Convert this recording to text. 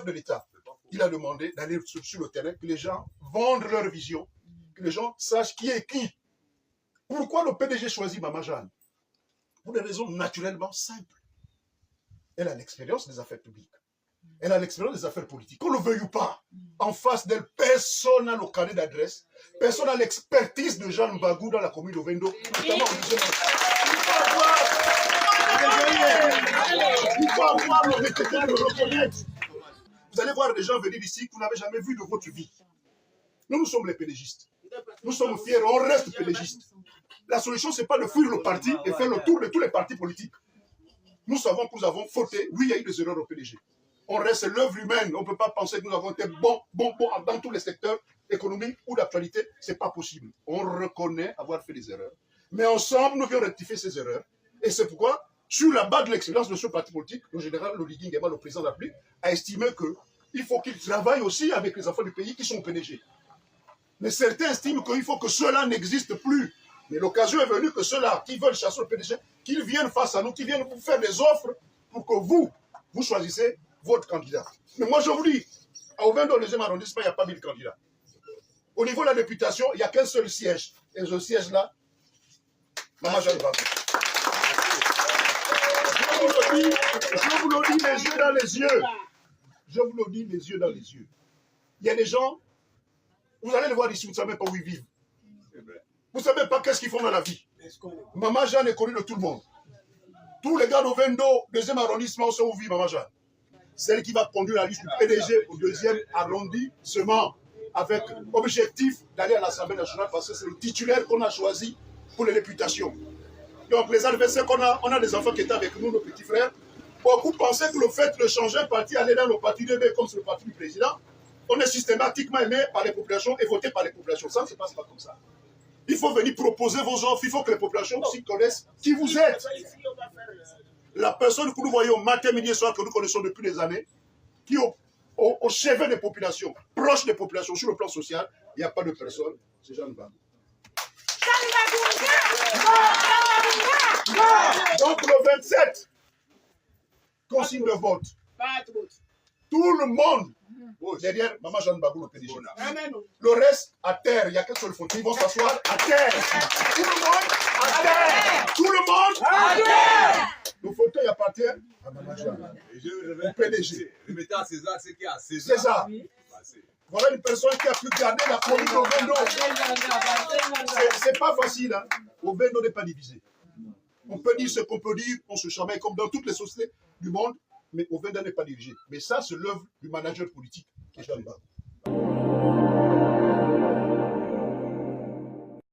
de l'État, il a demandé d'aller sur le terrain, que les gens vendent leur vision, que les gens sachent qui est qui. Pourquoi le PDG choisit Mama Jeanne? Pour des raisons naturellement simples. Elle a l'expérience des affaires publiques. Elle a l'expérience des affaires politiques. Qu'on le veuille ou pas, en face d'elle, personne n'a le carnet d'adresse, personne n'a l'expertise de Jeanne Bagou dans la commune de Ovendo. Il faut avoir l'honnêteté de le reconnaître. Vous allez voir des gens venir ici que vous n'avez jamais vu de votre vie. Nous sommes les pélégistes. Nous sommes fiers, on reste pélégistes. La solution, ce n'est pas de fuir le parti et faire le tour de tous les partis politiques. Nous savons que nous avons fauté. Oui, il y a eu des erreurs au PDG. On reste l'œuvre humaine. On ne peut pas penser que nous avons été bons dans tous les secteurs économiques ou d'actualité. Ce n'est pas possible. On reconnaît avoir fait des erreurs. Mais ensemble, nous devons rectifier ces erreurs. Et c'est pourquoi, sur la base de l'expérience de ce parti politique, le général Lodigi Nguema, le président de la République, a estimé qu'il faut qu'il travaille aussi avec les enfants du pays qui sont au PDG. Mais certains estiment qu'il faut que cela n'existe plus. Mais l'occasion est venue que ceux-là qui veulent chasser le PDG, qu'ils viennent face à nous, qu'ils viennent vous faire des offres pour que vous choisissez votre candidat. Mais moi, je vous dis, à Ovendo, le 2e arrondissement, il n'y a pas 1000 candidats. Au niveau de la députation, il n'y a qu'un seul siège. Et ce siège-là, Mama Jeanne Bagou. Je vous le dis les yeux dans les yeux. Je vous le dis les yeux dans les yeux. Il y a des gens, vous allez les voir ici, vous ne savez même pas où ils vivent. Vous ne savez même pas qu'est-ce qu'ils font dans la vie. Mama Jeanne est connue de tout le monde. Tous les gars d'Ovendo, 2e arrondissement, sont où vit Mama Jeanne. Celle qui va conduire la liste du PDG au 2e arrondissement, avec objectif d'aller à l'Assemblée nationale parce que c'est le titulaire qu'on a choisi pour les réputations. Donc les adversaires qu'on a, on a des enfants qui étaient avec nous, nos petits frères. Beaucoup pensaient que le fait de changer un parti, aller dans le parti 2B comme c'est le parti du président, on est systématiquement aimé par les populations et voté par les populations. Ça ne se passe pas comme ça. Il faut venir proposer vos offres, il faut que les populations aussi connaissent qui vous êtes. La personne que nous voyons matin, midi et soir, que nous connaissons depuis des années, qui est au chevet des populations, proche des populations, sur le plan social, il n'y a pas de personne, c'est Jeanne Bagou. Donc le 27, consigne de vote. Tout le monde derrière Mama Jeanne Bagou, le PDG. Le reste, à terre, il n'y a qu'un seul fauteuil. Ils vont s'asseoir à terre. Tout le monde à terre. Tout le monde à terre. Le fauteuil appartient à Mama Jeanne, au PDG. Remettez à César ce qui est à César. César. Voilà une personne qui a pu garder la commune d'Ovendo. C'est pas facile. Hein. Ovendo n'est pas divisé. On peut dire ce qu'on peut dire, on se chamaille comme dans toutes les sociétés du monde, mais Ovendo n'est pas dirigé. Mais ça, c'est l'œuvre du manager politique qui est Jeanne Bagou.